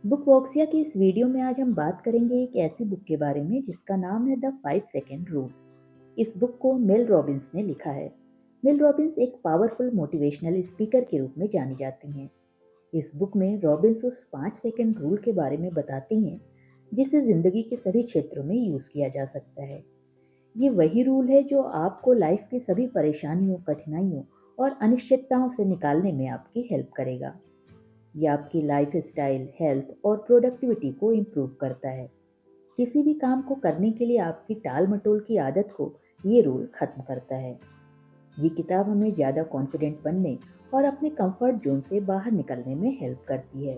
Book वॉक्सिया की इस video में आज हम बात करेंगे एक ऐसी बुक के बारे में जिसका नाम है द 5 सेकेंड रूल। इस बुक को मेल रॉबिन्स ने लिखा है। मेल रॉबिन्स एक पावरफुल मोटिवेशनल स्पीकर के रूप में जानी जाती हैं। इस बुक में रॉबिन्स उस 5 सेकेंड रूल के बारे में बताती हैं जिसे जिंदगी के सभी क्षेत्रों में यूज किया जा सकता है। ये वही रूल है जो आपको लाइफ की सभी परेशानियों, कठिनाइयों और अनिश्चितताओं से निकालने में आपकी हेल्प करेगा। ये आपकी लाइफ स्टाइल, हेल्थ और प्रोडक्टिविटी को इम्प्रूव करता है। किसी भी काम को करने के लिए आपकी टाल मटोल की आदत को ये रूल खत्म करता है। ये किताब हमें ज़्यादा कॉन्फिडेंट बनने और अपने कंफर्ट जोन से बाहर निकलने में हेल्प करती है।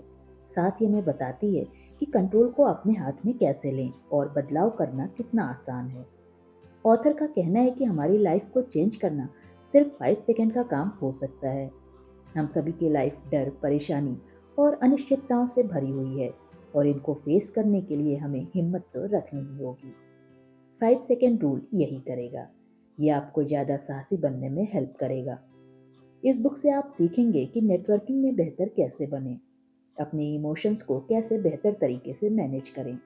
साथ ही हमें बताती है कि कंट्रोल को अपने हाथ में कैसे लें और बदलाव करना कितना आसान है। ऑथर का कहना है कि हमारी लाइफ को चेंज करना सिर्फ 5 सेकेंड का काम हो सकता है। हम सभी की लाइफ डर, परेशानी और अनिश्चितताओं से भरी हुई है और इनको फेस करने के लिए हमें हिम्मत तो रखनी ही होगी। 5 सेकेंड रूल यही करेगा। ये आपको ज़्यादा साहसी बनने में हेल्प करेगा। इस बुक से आप सीखेंगे कि नेटवर्किंग में बेहतर कैसे बने, अपने इमोशंस को कैसे बेहतर तरीके से मैनेज करें।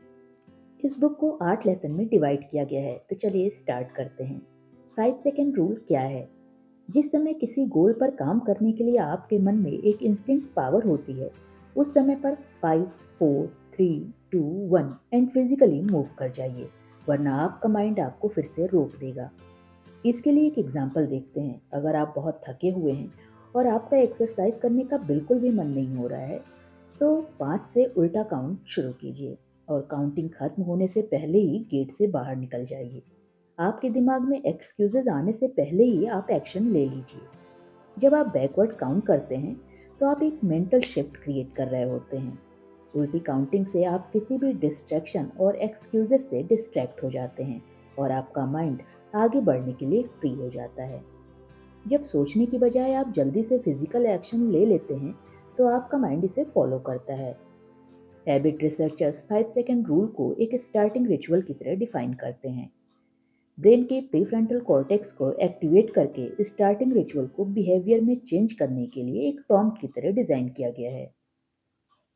इस बुक को 8 लेसन में डिवाइड किया गया है, तो चलिए स्टार्ट करते हैं। 5 सेकेंड रूल क्या है? जिस समय किसी गोल पर काम करने के लिए आपके मन में एक इंस्टिंक्ट पावर होती है, उस समय पर 5, 4, 3, 2, 1 एंड फिजिकली मूव कर जाइए, वरना आपका माइंड आपको फिर से रोक देगा। इसके लिए एक एग्जाम्पल देखते हैं। अगर आप बहुत थके हुए हैं और आपका एक्सरसाइज करने का बिल्कुल भी मन नहीं हो रहा है, तो 5 से उल्टा काउंट शुरू कीजिए और काउंटिंग खत्म होने से पहले ही गेट से बाहर निकल जाइए। आपके दिमाग में एक्सक्यूजेज आने से पहले ही आप एक्शन ले लीजिए। जब आप बैकवर्ड काउंट करते हैं तो आप एक मेंटल शिफ्ट क्रिएट कर रहे होते हैं। उल्टी काउंटिंग से आप किसी भी डिस्ट्रैक्शन और एक्सक्यूजेस से डिस्ट्रैक्ट हो जाते हैं और आपका माइंड आगे बढ़ने के लिए फ्री हो जाता है। जब सोचने की बजाय आप जल्दी से फिजिकल एक्शन ले लेते हैं तो आपका माइंड इसे फॉलो करता है। हैबिट रिसर्चर्स 5 सेकेंड रूल को एक स्टार्टिंग रिचुअल की तरह डिफाइन करते हैं। ब्रेन के प्रीफ्रंटल कॉर्टेक्स को एक्टिवेट करके स्टार्टिंग रिचुअल को बिहेवियर में चेंज करने के लिए एक प्रॉम्प्ट की तरह डिजाइन किया गया है।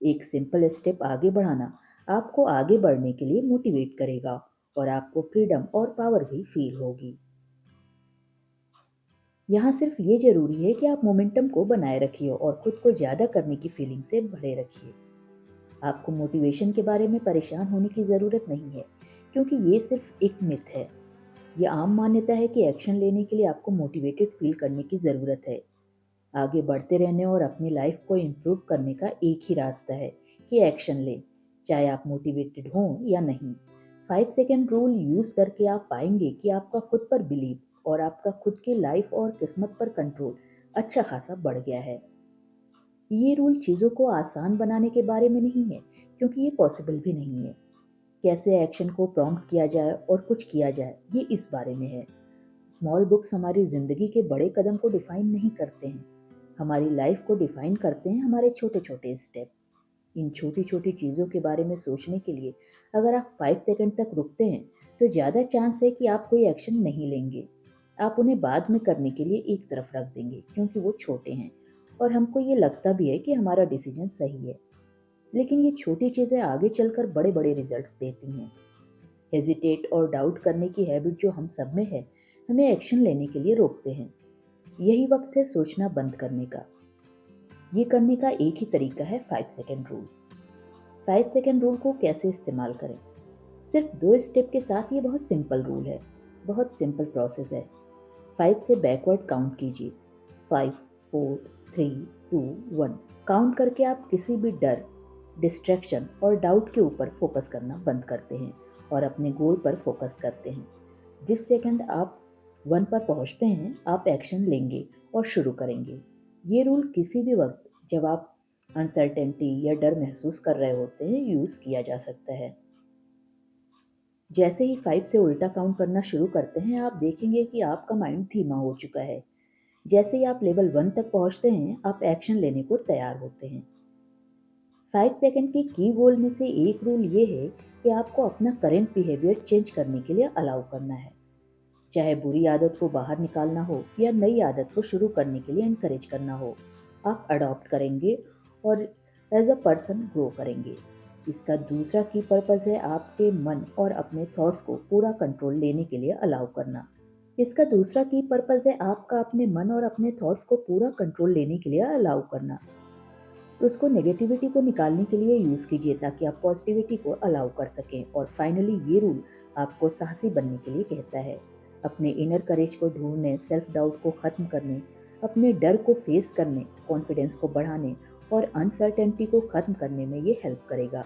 एक सिंपल स्टेप आगे बढ़ाना आपको आगे बढ़ने के लिए मोटिवेट करेगा और आपको फ्रीडम और पावर भी फील होगी। यहाँ सिर्फ ये जरूरी है कि आप मोमेंटम को बनाए रखिए और खुद को ज़्यादा करने की फीलिंग से भरे रखिए। आपको मोटिवेशन के बारे में परेशान होने की ज़रूरत नहीं है, क्योंकि ये सिर्फ एक मिथ है। ये आम मान्यता है कि एक्शन लेने के लिए आपको मोटिवेटेड फील करने की ज़रूरत है। आगे बढ़ते रहने और अपनी लाइफ को इम्प्रूव करने का एक ही रास्ता है कि एक्शन लें, चाहे आप मोटिवेटेड हों या नहीं। 5 सेकेंड रूल यूज़ करके आप पाएंगे कि आपका खुद पर बिलीव और आपका खुद की लाइफ और किस्मत पर कंट्रोल अच्छा खासा बढ़ गया है। ये रूल चीज़ों को आसान बनाने के बारे में नहीं है, क्योंकि ये पॉसिबल भी नहीं है। कैसे एक्शन को प्रॉम्प्ट किया जाए और कुछ किया जाए, ये इस बारे में है। स्मॉल बुक्स हमारी जिंदगी के बड़े कदम को डिफाइन नहीं करते हैं, हमारी लाइफ को डिफाइन करते हैं हमारे छोटे छोटे स्टेप। इन छोटी छोटी चीज़ों के बारे में सोचने के लिए अगर आप 5 सेकंड तक रुकते हैं तो ज़्यादा चांस है कि आप कोई एक्शन नहीं लेंगे। आप उन्हें बाद में करने के लिए एक तरफ रख देंगे, क्योंकि वो छोटे हैं और हमको ये लगता भी है कि हमारा डिसीजन सही है। लेकिन ये छोटी चीज़ें आगे चलकर बड़े बड़े रिजल्ट्स देती हैं। हेजिटेट और डाउट करने की हैबिट जो हम सब में है, हमें एक्शन लेने के लिए रोकते हैं। यही वक्त है सोचना बंद करने का। ये करने का एक ही तरीका है 5 सेकेंड रूल। 5 सेकेंड रूल को कैसे इस्तेमाल करें? सिर्फ 2 स्टेप के साथ ये बहुत सिंपल रूल है, बहुत सिंपल प्रोसेस है। 5 से बैकवर्ड काउंट कीजिए। 5, 4, 3, 2, 1 काउंट करके आप किसी भी डर, डिस्ट्रैक्शन और डाउट के ऊपर फोकस करना बंद करते हैं और अपने गोल पर फोकस करते हैं। जिस सेकंड आप 1 पर पहुंचते हैं, आप एक्शन लेंगे और शुरू करेंगे। ये रूल किसी भी वक्त जब आप अनसर्टेनिटी या डर महसूस कर रहे होते हैं यूज़ किया जा सकता है। जैसे ही 5 से उल्टा काउंट करना शुरू करते हैं, आप देखेंगे कि आपका माइंड धीमा हो चुका है। जैसे ही आप लेवल 1 तक पहुंचते हैं, आप एक्शन लेने को तैयार होते हैं। 5 सेकेंड के की गोल में से एक रूल ये है कि आपको अपना करेंट बिहेवियर चेंज करने के लिए अलाउ करना है। चाहे बुरी आदत को बाहर निकालना हो या नई आदत को शुरू करने के लिए इनकरेज करना हो, आप अडॉप्ट करेंगे और एज अ पर्सन ग्रो करेंगे। इसका दूसरा की पर्पज़ है आपके मन और अपने थॉट्स को पूरा कंट्रोल लेने के लिए अलाउ करना। इसका दूसरा की पर्पज़ है आपका अपने मन और अपने थॉट्स को पूरा कंट्रोल लेने के लिए अलाउ करना। तो उसको नेगेटिविटी को निकालने के लिए यूज़ कीजिए ताकि आप पॉजिटिविटी को अलाउ कर सकें। और फाइनली ये रूल आपको साहसी बनने के लिए कहता है। अपने इनर करेज को ढूंढने, सेल्फ डाउट को ख़त्म करने, अपने डर को फेस करने, कॉन्फिडेंस को बढ़ाने और अनसर्टेनिटी को ख़त्म करने में ये हेल्प करेगा।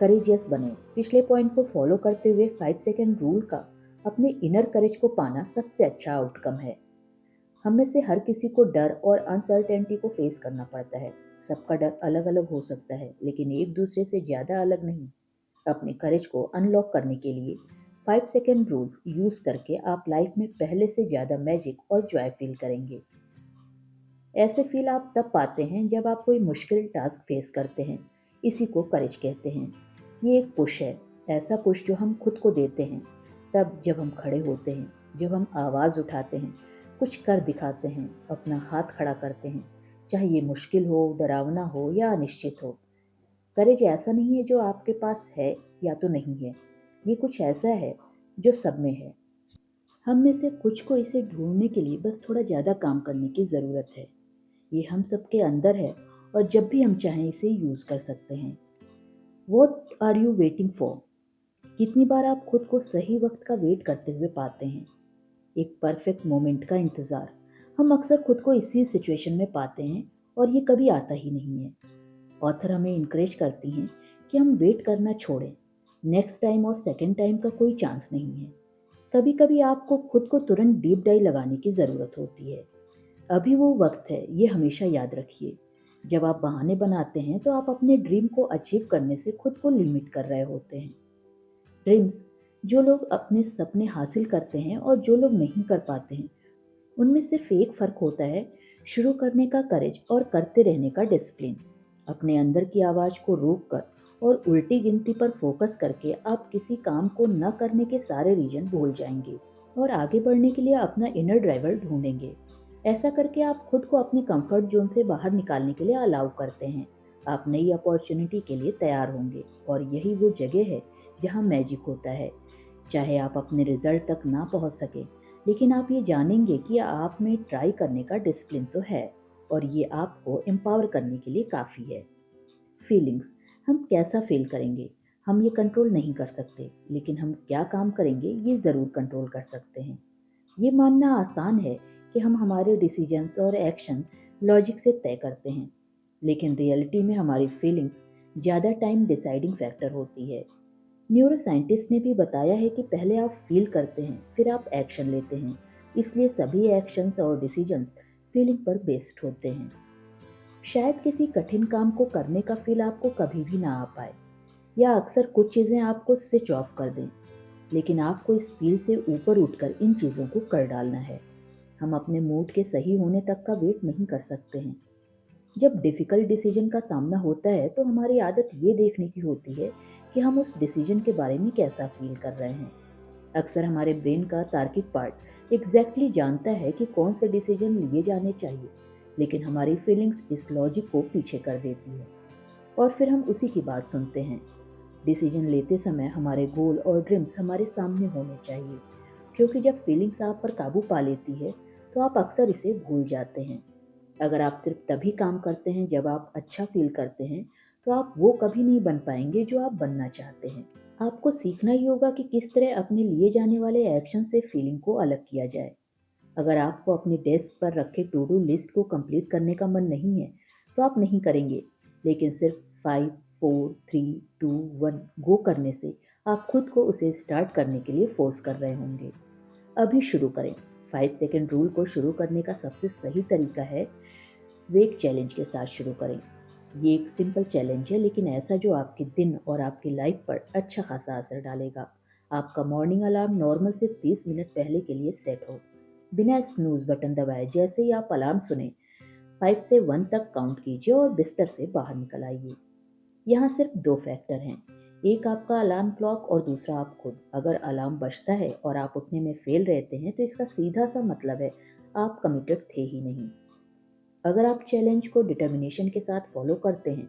करेजियस बने। पिछले पॉइंट को फॉलो करते हुए 5 सेकेंड रूल का अपने इनर करेज को पाना सबसे अच्छा आउटकम है। हम में से हर किसी को डर और अनसर्टेनिटी को फेस करना पड़ता है। सबका डर अलग अलग हो सकता है, लेकिन एक दूसरे से ज़्यादा अलग नहीं। अपने करेज को अनलॉक करने के लिए 5 सेकेंड रूल्स यूज़ करके आप लाइफ में पहले से ज़्यादा मैजिक और जॉय फील करेंगे। ऐसे फील आप तब पाते हैं जब आप कोई मुश्किल टास्क फेस करते हैं। इसी को करेज कहते हैं। ये एक पुश है, ऐसा पुश जो हम खुद को देते हैं तब जब हम खड़े होते हैं, जब हम आवाज़ उठाते हैं, कुछ कर दिखाते हैं, अपना हाथ खड़ा करते हैं, चाहे ये मुश्किल हो, डरावना हो या अनिश्चित हो। करेज ऐसा नहीं है जो आपके पास है या तो नहीं है, ये कुछ ऐसा है जो सब में है। हम में से कुछ को इसे ढूंढने के लिए बस थोड़ा ज़्यादा काम करने की ज़रूरत है। ये हम सबके अंदर है और जब भी हम चाहें इसे यूज़ कर सकते हैं। What are you waiting for? कितनी बार आप खुद को सही वक्त का वेट करते हुए पाते हैं? एक परफेक्ट मोमेंट का इंतज़ार। हम अक्सर खुद को इसी सिचुएशन में पाते हैं और ये कभी आता ही नहीं है। ऑथर हमें इनकरेज करती हैं कि हम वेट करना छोड़ें। नेक्स्ट टाइम और सेकेंड टाइम का कोई चांस नहीं है। कभी कभी आपको खुद को तुरंत डीप डाइव लगाने की ज़रूरत होती है। अभी वो वक्त है, ये हमेशा याद रखिए। जब आप बहाने बनाते हैं तो आप अपने ड्रीम को अचीव करने से खुद को लिमिट कर रहे होते हैं। ड्रीम्स, जो लोग अपने सपने हासिल करते हैं और जो लोग नहीं कर पाते हैं, उनमें सिर्फ एक फ़र्क होता है, शुरू करने का करेज और करते रहने का डिसिप्लिन। अपने अंदर की आवाज़ को रोक कर और उल्टी गिनती पर फोकस करके आप किसी काम को न करने के सारे रीजन भूल जाएंगे और आगे बढ़ने के लिए अपना इनर ड्राइवर ढूंढेंगे। ऐसा करके आप खुद को अपने कंफर्ट जोन से बाहर निकालने के लिए अलाउ करते हैं। आप नई अपॉर्चुनिटी के लिए तैयार होंगे और यही वो जगह है जहाँ मैजिक होता है। चाहे आप अपने रिजल्ट तक ना पहुँच सके, लेकिन आप ये जानेंगे कि आप में ट्राई करने का डिसिप्लिन तो है और ये आपको एम्पावर करने के लिए काफ़ी है। फीलिंग्स, हम कैसा फील करेंगे हम ये कंट्रोल नहीं कर सकते, लेकिन हम क्या काम करेंगे ये ज़रूर कंट्रोल कर सकते हैं। ये मानना आसान है कि हम हमारे डिसीजंस और एक्शन लॉजिक से तय करते हैं, लेकिन रियलिटी में हमारी फीलिंग्स ज़्यादा टाइम डिसाइडिंग फैक्टर होती है। न्यूरो साइंटिस्ट ने भी बताया है कि पहले आप फील करते हैं, फिर आप एक्शन लेते हैं। इसलिए सभी एक्शंस और डिसीजंस फीलिंग पर बेस्ड होते हैं। शायद किसी कठिन काम को करने का फील आपको कभी भी ना आ पाए, या अक्सर कुछ चीज़ें आपको स्विच ऑफ कर दें, लेकिन आपको इस फील से ऊपर उठकर इन चीज़ों को कर डालना है। हम अपने मूड के सही होने तक का वेट नहीं कर सकते हैं। जब डिफ़िकल्ट डिसीजन का सामना होता है तो हमारी आदत ये देखने की होती है कि हम उस डिसीजन के बारे में कैसा फील कर रहे हैं। अक्सर हमारे ब्रेन का तार्किक पार्ट एग्जैक्टली जानता है कि कौन से डिसीजन लिए जाने चाहिए, लेकिन हमारी फीलिंग्स इस लॉजिक को पीछे कर देती है और फिर हम उसी की बात सुनते हैं। डिसीजन लेते समय हमारे गोल और ड्रीम्स हमारे सामने होने चाहिए, क्योंकि जब फीलिंग्स आप पर काबू पा लेती है तो आप अक्सर इसे भूल जाते हैं। अगर आप सिर्फ तभी काम करते हैं जब आप अच्छा फील करते हैं, तो आप वो कभी नहीं बन पाएंगे जो आप बनना चाहते हैं। आपको सीखना ही होगा कि किस तरह अपने लिए जाने वाले एक्शन से फीलिंग को अलग किया जाए। अगर आपको अपनी डेस्क पर रखे टू डू लिस्ट को कंप्लीट करने का मन नहीं है, तो आप नहीं करेंगे, लेकिन सिर्फ 5, 4, 3, 2, 1 गो करने से आप खुद को उसे स्टार्ट करने के लिए फोर्स कर रहे होंगे। अभी शुरू करें। 5 सेकेंड रूल को शुरू करने का सबसे सही तरीका है वे एक चैलेंज के साथ शुरू करें। ये एक सिंपल चैलेंज है, लेकिन ऐसा जो आपके दिन और आपकी लाइफ पर अच्छा खासा असर डालेगा। आपका मॉर्निंग अलार्म नॉर्मल से 30 मिनट पहले के लिए सेट हो। बिना स्नूज बटन दबाए जैसे ही आप अलार्म सुने, 5 से 1 तक काउंट कीजिए और बिस्तर से बाहर निकल आइए। यहाँ सिर्फ 2 फैक्टर हैं, एक आपका अलार्म क्लॉक और दूसरा आप खुद। अगर अलार्म बजता है और आप उठने में फेल रहते हैं तो इसका सीधा सा मतलब है आप कमिटेड थे ही नहीं। अगर आप चैलेंज को डिटर्मिनेशन के साथ फॉलो करते हैं,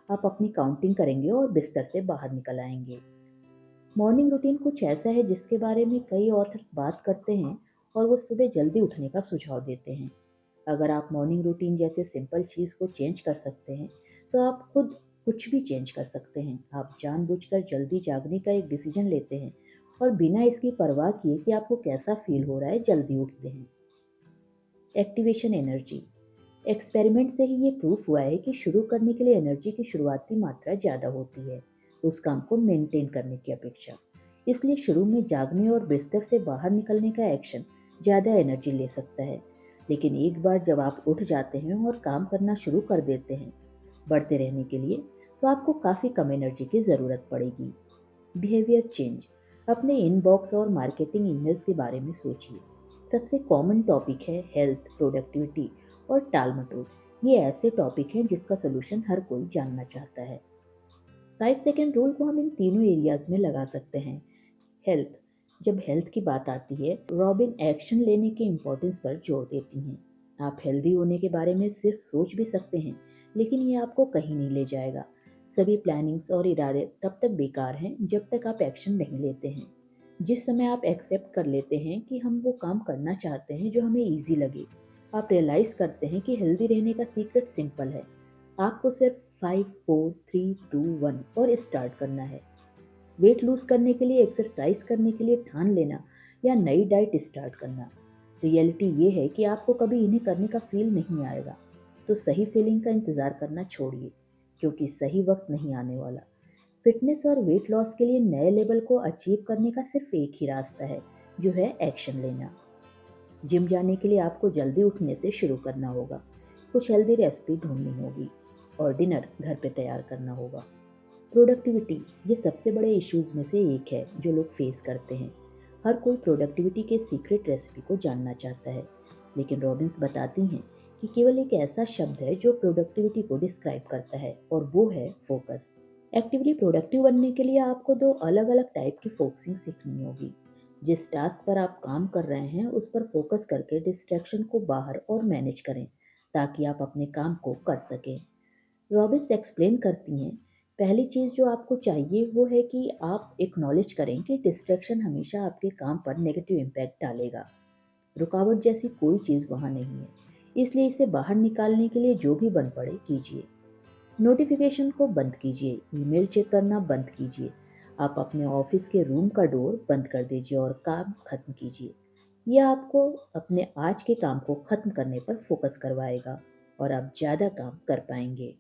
आप अपनी काउंटिंग करेंगे और बिस्तर से बाहर निकल आएंगे। मॉर्निंग रूटीन कुछ ऐसा है जिसके बारे में कई ऑथर्स बात करते हैं और वो सुबह जल्दी उठने का सुझाव देते हैं। अगर आप मॉर्निंग रूटीन जैसे सिंपल चीज़ को चेंज कर सकते हैं, तो आप खुद कुछ भी चेंज कर सकते हैं। आप जानबूझकर जल्दी जागने का एक डिसीजन लेते हैं और बिना इसकी परवाह किए कि आपको कैसा फील हो रहा है जल्दी उठते हैं। Activation energy. एक्सपेरिमेंट से ही ये प्रूफ हुआ है कि शुरू करने के लिए एनर्जी की शुरुआती मात्रा ज़्यादा होती है उस काम को मेंटेन करने की अपेक्षा। इसलिए शुरू में जागने और बिस्तर से बाहर निकलने का एक्शन ज़्यादा एनर्जी ले सकता है, लेकिन एक बार जब आप उठ जाते हैं और काम करना शुरू कर देते हैं बढ़ते रहने के लिए, तो आपको काफ़ी कम एनर्जी की ज़रूरत पड़ेगी। Behaviour change. अपने इनबॉक्स और मार्केटिंग ईमेल्स के बारे में सोचिए। सबसे कॉमन टॉपिक है हेल्थ, प्रोडक्टिविटी और टाल-मटोल। ये ऐसे टॉपिक हैं जिसका सोल्यूशन हर कोई जानना चाहता है। 5 सेकेंड रूल को हम इन तीनों एरियाज में लगा सकते हैं। हेल्थ। जब हेल्थ की बात आती है, रॉबिन एक्शन लेने के इम्पोर्टेंस पर जोर देती हैं। आप हेल्दी होने के बारे में सिर्फ सोच भी सकते हैं, लेकिन ये आपको कहीं नहीं ले जाएगा। सभी प्लानिंग्स और इरादे तब तक बेकार हैं जब तक आप एक्शन नहीं लेते हैं। जिस समय आप एक्सेप्ट कर लेते हैं कि हम वो काम करना चाहते हैं जो हमें ईजी लगे, आप रियलाइज करते हैं कि हेल्दी रहने का सीक्रेट सिंपल है। आपको सिर्फ 5, 4, 3, 2, 1 और स्टार्ट करना है। वेट लूज करने के लिए, एक्सरसाइज करने के लिए ठान लेना या नई डाइट स्टार्ट करना। रियलिटी ये है कि आपको कभी इन्हें करने का फील नहीं आएगा, तो सही फीलिंग का इंतज़ार करना छोड़िए, क्योंकि सही वक्त नहीं आने वाला। फिटनेस और वेट लॉस के लिए नए लेवल को अचीव करने का सिर्फ एक ही रास्ता है, जो है एक्शन लेना। जिम जाने के लिए आपको जल्दी उठने से शुरू करना होगा, कुछ हेल्दी रेसिपी ढूंढनी होगी और डिनर घर पे तैयार करना होगा। प्रोडक्टिविटी, ये सबसे बड़े इश्यूज में से एक है जो लोग फेस करते हैं। हर कोई प्रोडक्टिविटी के सीक्रेट रेसिपी को जानना चाहता है, लेकिन रॉबिन्स बताती हैं कि केवल एक ऐसा शब्द है जो प्रोडक्टिविटी को डिस्क्राइब करता है, और वो है फोकस। एक्टिवली प्रोडक्टिव बनने के लिए आपको दो अलग अलग टाइप की फोकसिंग सीखनी होगी। जिस टास्क पर आप काम कर रहे हैं उस पर फोकस करके डिस्ट्रैक्शन को बाहर और मैनेज करें, ताकि आप अपने काम को कर सकें। रॉबिन्स एक्सप्लेन करती हैं, पहली चीज़ जो आपको चाहिए वो है कि आप एक्नॉलेज करें कि डिस्ट्रैक्शन हमेशा आपके काम पर नेगेटिव इम्पैक्ट डालेगा। रुकावट जैसी कोई चीज़ वहाँ नहीं है, इसलिए इसे बाहर निकालने के लिए जो भी बन पड़े कीजिए। नोटिफिकेशन को बंद कीजिए, ईमेल चेक करना बंद कीजिए। आप अपने ऑफिस के रूम का डोर बंद कर दीजिए और काम खत्म कीजिए। यह आपको अपने आज के काम को खत्म करने पर फोकस करवाएगा और आप ज़्यादा काम कर पाएंगे।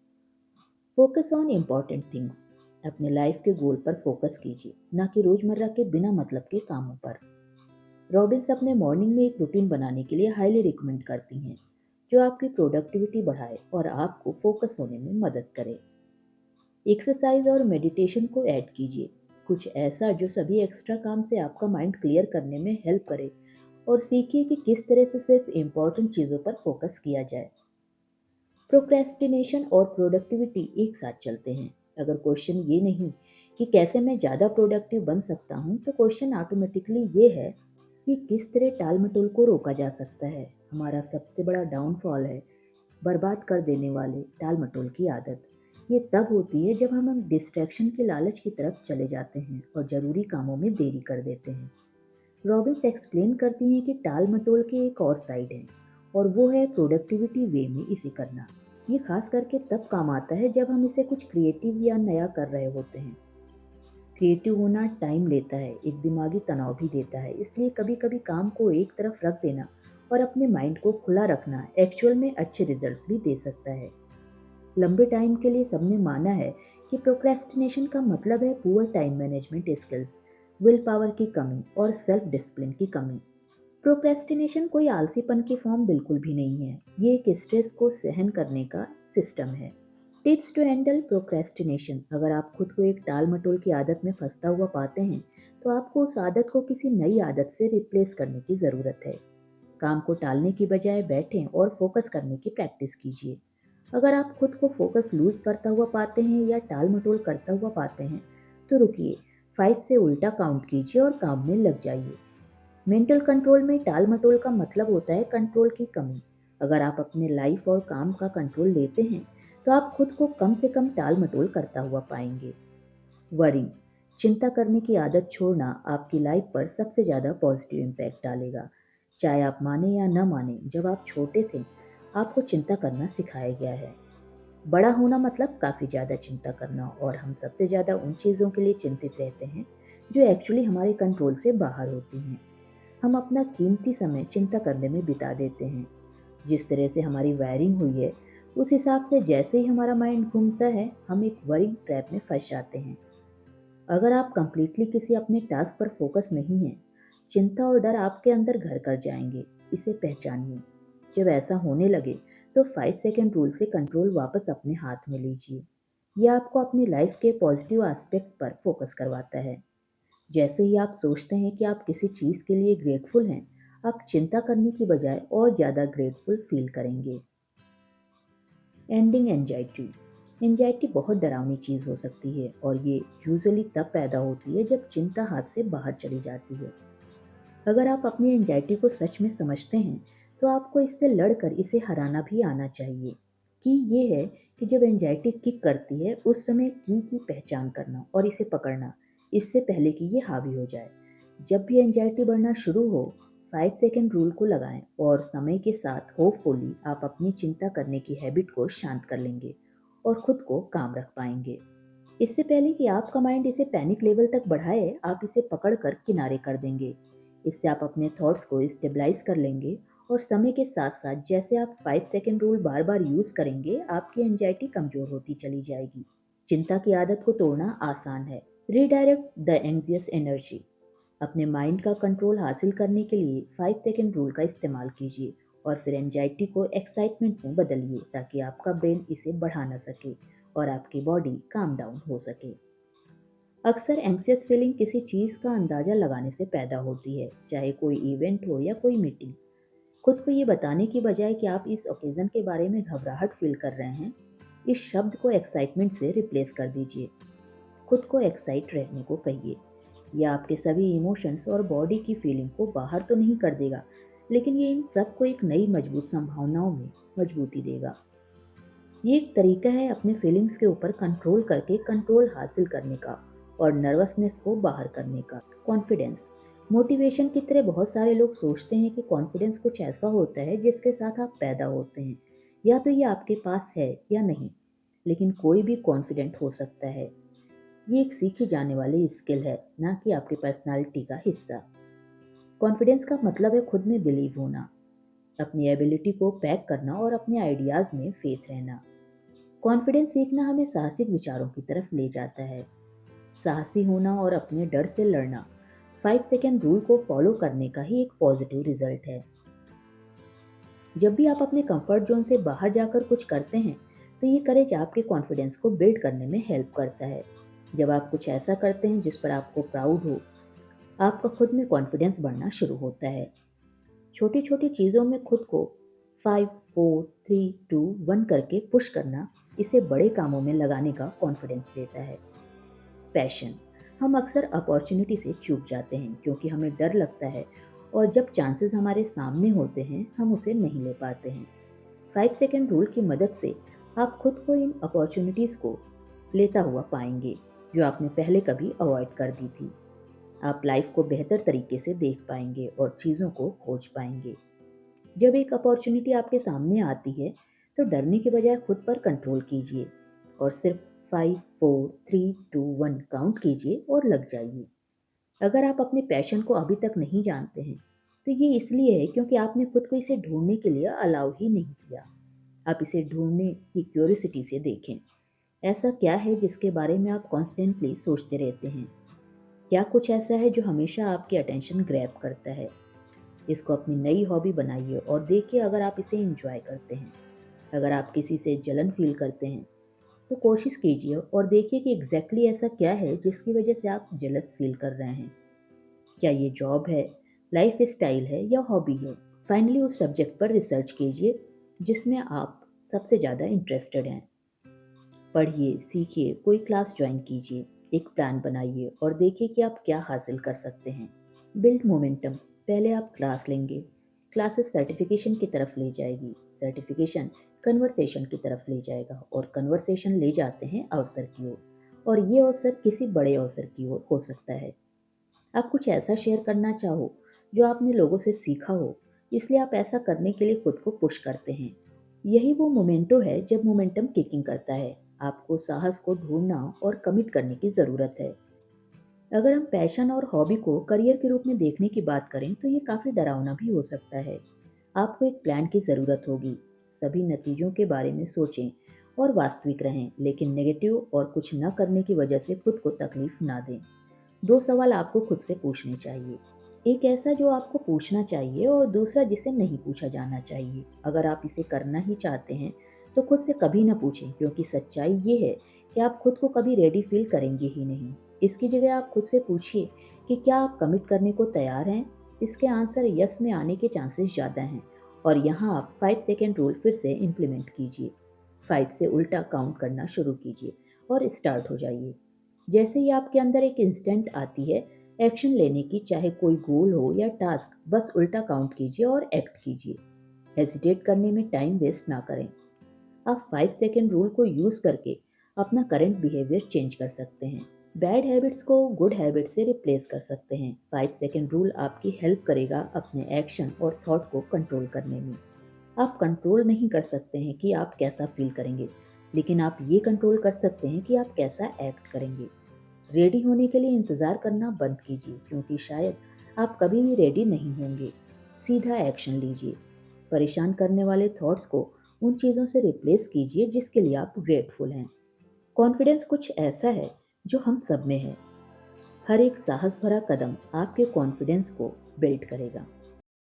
Focus on important things. अपने लाइफ के गोल पर फोकस कीजिए, ना कि रोजमर्रा के बिना मतलब के कामों पर। रॉबिन्स अपने मॉर्निंग में एक रूटीन बनाने के लिए हाईली रिकमेंड करती हैं, जो आपकी प्रोडक्टिविटी बढ़ाए और आपको फोकस होने में मदद करे। एक्सरसाइज और मेडिटेशन को ऐड कीजिए, कुछ ऐसा जो सभी एक्स्ट्रा काम से आपका माइंड क्लियर करने में हेल्प करे, और सीखिए कि किस तरह से सिर्फ इम्पॉर्टेंट चीज़ों पर फोकस किया जाए। प्रोक्रेस्टिनेशन और प्रोडक्टिविटी एक साथ चलते हैं। अगर क्वेश्चन ये नहीं कि कैसे मैं ज़्यादा प्रोडक्टिव बन सकता हूँ, तो क्वेश्चन ऑटोमेटिकली ये है कि किस तरह टाल मटोल को रोका जा सकता है। हमारा सबसे बड़ा डाउनफॉल है बर्बाद कर देने वाले टाल मटोल की आदत। ये तब होती है जब हम डिस्ट्रैक्शन के लालच की तरफ चले जाते हैं और ज़रूरी कामों में देरी कर देते हैं। रॉबिन्स एक्सप्लेन करती हैं कि टाल मटोल की एक और साइड है, और वो है प्रोडक्टिविटी वे में इसे करना। ये खास करके तब काम आता है जब हम इसे कुछ क्रिएटिव या नया कर रहे होते हैं। क्रिएटिव होना टाइम लेता है, एक दिमागी तनाव भी देता है, इसलिए कभी कभी काम को एक तरफ रख देना और अपने माइंड को खुला रखना एक्चुअल में अच्छे रिजल्ट्स भी दे सकता है। लंबे टाइम के लिए सबने माना है कि प्रोक्रेस्टिनेशन का मतलब है poor time management skills, will power की कमी और सेल्फ डिसिप्लिन की कमी। प्रोक्रेस्टिनेशन कोई आलसीपन की फॉर्म बिल्कुल भी नहीं है, ये एक स्ट्रेस को सहन करने का सिस्टम है। Tips to handle procrastination. अगर आप खुद को एक टाल मटोल की आदत में फंसता हुआ पाते हैं, तो आपको उस आदत को किसी नई आदत से रिप्लेस करने की ज़रूरत है। काम को टालने की बजाय बैठें और फोकस करने की प्रैक्टिस कीजिए। अगर आप खुद को फोकस लूज करता हुआ पाते हैं या टाल मटोल करता हुआ पाते हैं, तो रुकिए, 5 से उल्टा काउंट कीजिए और काम में लग जाइए। मेंटल कंट्रोल में टाल मटोल का मतलब होता है कंट्रोल की कमी। अगर आप अपने लाइफ और काम का कंट्रोल लेते हैं, तो आप खुद को कम से कम टाल मटोल करता हुआ पाएंगे। वरी, चिंता करने की आदत छोड़ना आपकी लाइफ पर सबसे ज़्यादा पॉजिटिव इम्पैक्ट डालेगा। चाहे आप माने या न माने, जब आप छोटे थे आपको चिंता करना सिखाया गया है। बड़ा होना मतलब काफ़ी ज़्यादा चिंता करना, और हम सबसे ज़्यादा उन चीज़ों के लिए चिंतित रहते हैं जो एक्चुअली हमारे कंट्रोल से बाहर होती हैं। हम अपना कीमती समय चिंता करने में बिता देते हैं। जिस तरह से हमारी वायरिंग हुई है, उस हिसाब से जैसे ही हमारा माइंड घूमता है, हम एक वरिंग ट्रैप में फंस जाते हैं। अगर आप कंप्लीटली किसी अपने टास्क पर फोकस नहीं हैं, चिंता और डर आपके अंदर घर कर जाएंगे। इसे पहचानिए। जब ऐसा होने लगे तो 5 सेकेंड रूल से कंट्रोल वापस अपने हाथ में लीजिए। यह आपको अपनी लाइफ के पॉजिटिव एस्पेक्ट पर फोकस करवाता है। जैसे ही आप सोचते हैं कि आप किसी चीज़ के लिए ग्रेटफुल हैं, आप चिंता करने की बजाय और ज़्यादा ग्रेटफुल फील करेंगे। Ending anxiety. एंजाइटी बहुत डरावनी चीज़ हो सकती है, और ये यूजुअली तब पैदा होती है जब चिंता हाथ से बाहर चली जाती है। अगर आप अपनी एंजाइटी को सच में समझते हैं, तो आपको इससे लड़कर इसे हराना भी आना चाहिए। की ये है कि जब एंजाइटी किक करती है, उस समय की पहचान करना और इसे पकड़ना, इससे पहले कि ये हावी हो जाए। जब भी एंजाइटी बढ़ना शुरू हो, 5 सेकेंड रूल को लगाएं, और समय के साथ होपफुली आप अपनी चिंता करने की हैबिट को शांत कर लेंगे और खुद को काम रख पाएंगे। इससे पहले कि आपका माइंड इसे पैनिक लेवल तक बढ़ाए, आप इसे पकड़कर किनारे कर देंगे। इससे आप अपने थॉट्स को स्टेबलाइज कर लेंगे, और समय के साथ साथ जैसे आप 5 सेकेंड रूल बार बार यूज करेंगे, आपकी एंजाइटी कमजोर होती चली जाएगी। चिंता की आदत को तोड़ना आसान है। Redirect the anxious energy. अपने माइंड का कंट्रोल हासिल करने के लिए 5 सेकेंड रूल का इस्तेमाल कीजिए, और फिर एंजाइटी को एक्साइटमेंट में बदलिए, ताकि आपका ब्रेन इसे बढ़ा ना सके और आपकी बॉडी काम डाउन हो सके। अक्सर एंग्सियस फीलिंग किसी चीज़ का अंदाज़ा लगाने से पैदा होती है, चाहे कोई इवेंट हो या कोई मीटिंग। खुद को ये बताने की बजाय कि आप इस ओकेज़न के बारे में घबराहट फील कर रहे हैं, इस शब्द को एक्साइटमेंट से रिप्लेस कर दीजिए। खुद को एक्साइट रहने को कहिए। यह आपके सभी इमोशंस और बॉडी की फीलिंग को बाहर तो नहीं कर देगा, लेकिन ये इन सबको एक नई मजबूत संभावनाओं में मजबूती देगा। ये एक तरीका है अपने फीलिंग्स के ऊपर कंट्रोल करके कंट्रोल हासिल करने का, और नर्वसनेस को बाहर करने का। कॉन्फिडेंस। मोटिवेशन की तरह बहुत सारे लोग सोचते हैं कि कॉन्फिडेंस कुछ ऐसा होता है जिसके साथ आप पैदा होते हैं, या तो ये आपके पास है या नहीं। लेकिन कोई भी कॉन्फिडेंट हो सकता है। ये एक सीखी जाने वाली स्किल है, ना कि आपकी पर्सनालिटी का हिस्सा। कॉन्फिडेंस का मतलब है खुद में बिलीव होना, अपनी एबिलिटी को पैक करना और अपने आइडियाज़ में फेथ रहना। कॉन्फिडेंस सीखना हमें साहसिक विचारों की तरफ ले जाता है। साहसी होना और अपने डर से लड़ना 5 सेकेंड रूल को फॉलो करने का ही एक पॉजिटिव रिजल्ट है। जब भी आप अपने कंफर्ट जोन से बाहर जाकर कुछ करते हैं, तो ये करेज आपके कॉन्फिडेंस को बिल्ड करने में हेल्प करता है। जब आप कुछ ऐसा करते हैं जिस पर आपको प्राउड हो, आपका खुद में कॉन्फिडेंस बढ़ना शुरू होता है। छोटी छोटी चीज़ों में खुद को 5 4 3 2 1 करके पुश करना, इसे बड़े कामों में लगाने का कॉन्फिडेंस देता है। पैशन। हम अक्सर अपॉर्चुनिटी से चूक जाते हैं क्योंकि हमें डर लगता है, और जब चांसेस हमारे सामने होते हैं हम उसे नहीं ले पाते हैं। 5 सेकेंड रूल की मदद से आप खुद को इन अपॉर्चुनिटीज़ को लेता हुआ पाएंगे, जो आपने पहले कभी अवॉइड कर दी थी। आप लाइफ को बेहतर तरीके से देख पाएंगे और चीज़ों को खोज पाएंगे। जब एक अपॉर्चुनिटी आपके सामने आती है, तो डरने के बजाय खुद पर कंट्रोल कीजिए और सिर्फ 5 4 3 2 1 काउंट कीजिए और लग जाइए। अगर आप अपने पैशन को अभी तक नहीं जानते हैं, तो ये इसलिए है क्योंकि आपने खुद को इसे ढूंढने के लिए अलाउ ही नहीं किया। आप इसे ढूंढने की क्यूरियोसिटी से देखें। ऐसा क्या है जिसके बारे में आप कॉन्स्टेंटली सोचते रहते हैं? क्या कुछ ऐसा है जो हमेशा आपकी अटेंशन ग्रैब करता है? इसको अपनी नई हॉबी बनाइए और देखिए अगर आप इसे एंजॉय करते हैं। अगर आप किसी से जलन फील करते हैं, तो कोशिश कीजिए और देखिए कि एग्जैक्टली ऐसा क्या है जिसकी वजह से आप जेलस फील कर रहे हैं। क्या ये जॉब है, लाइफ स्टाइल है, या हॉबी है? फाइनली उस सब्जेक्ट पर रिसर्च कीजिए जिसमें आप सबसे ज़्यादा इंटरेस्टेड हैं। पढ़िए, सीखिए, कोई क्लास ज्वाइन कीजिए, एक प्लान बनाइए और देखिए कि आप क्या हासिल कर सकते हैं। Build momentum. पहले आप क्लास लेंगे, क्लासेस सर्टिफिकेशन की तरफ ले जाएगी, सर्टिफिकेशन कन्वर्सेशन की तरफ ले जाएगा और कन्वर्सेशन ले जाते हैं अवसर की ओर, और ये अवसर किसी बड़े अवसर की ओर हो सकता है। आप कुछ ऐसा शेयर करना चाहो जो आपने लोगों से सीखा हो, इसलिए आप ऐसा करने के लिए खुद को पुश करते हैं। यही वो मोमेंटो है जब मोमेंटम किकिंग करता है। आपको साहस को ढूंढना और कमिट करने की ज़रूरत है। अगर हम पैशन और हॉबी को करियर के रूप में देखने की बात करें तो ये काफ़ी डरावना भी हो सकता है। आपको एक प्लान की ज़रूरत होगी। सभी नतीजों के बारे में सोचें और वास्तविक रहें, लेकिन नेगेटिव और कुछ न करने की वजह से खुद को तकलीफ ना दें। दो सवाल आपको खुद से पूछने चाहिए। एक ऐसा जो आपको पूछना चाहिए और दूसरा जिसे नहीं पूछा जाना चाहिए। अगर आप इसे करना ही चाहते हैं तो खुद से कभी ना पूछें, क्योंकि सच्चाई ये है कि आप खुद को कभी रेडी फील करेंगे ही नहीं। इसकी जगह आप खुद से पूछिए कि क्या आप कमिट करने को तैयार हैं। इसके आंसर यस में आने के चांसेस ज़्यादा हैं। और यहाँ आप 5 सेकेंड रूल फिर से इम्प्लीमेंट कीजिए। 5 से उल्टा काउंट करना शुरू कीजिए और स्टार्ट हो जाइए। जैसे ही आपके अंदर एक इंस्टेंट आती है एक्शन लेने की, चाहे कोई गोल हो या टास्क, बस उल्टा काउंट कीजिए और एक्ट कीजिए। हेजिटेट करने में टाइम वेस्ट ना करें। आप 5 सेकेंड रूल को यूज़ करके अपना करंट बिहेवियर चेंज कर सकते हैं। बैड हैबिट्स को गुड हैबिट से रिप्लेस कर सकते हैं। 5 सेकेंड रूल आपकी हेल्प करेगा अपने एक्शन और थॉट को कंट्रोल करने में। आप कंट्रोल नहीं कर सकते हैं कि आप कैसा फील करेंगे, लेकिन आप ये कंट्रोल कर सकते हैं कि आप कैसा एक्ट करेंगे। रेडी होने के लिए इंतज़ार करना बंद कीजिए, क्योंकि शायद आप कभी भी रेडी नहीं होंगे। सीधा एक्शन लीजिए। परेशान करने वाले थॉट्स को उन चीज़ों से रिप्लेस कीजिए जिसके लिए आप ग्रेटफुल हैं। कॉन्फिडेंस कुछ ऐसा है जो हम सब में है। हर एक साहस भरा कदम आपके कॉन्फिडेंस को बिल्ड करेगा।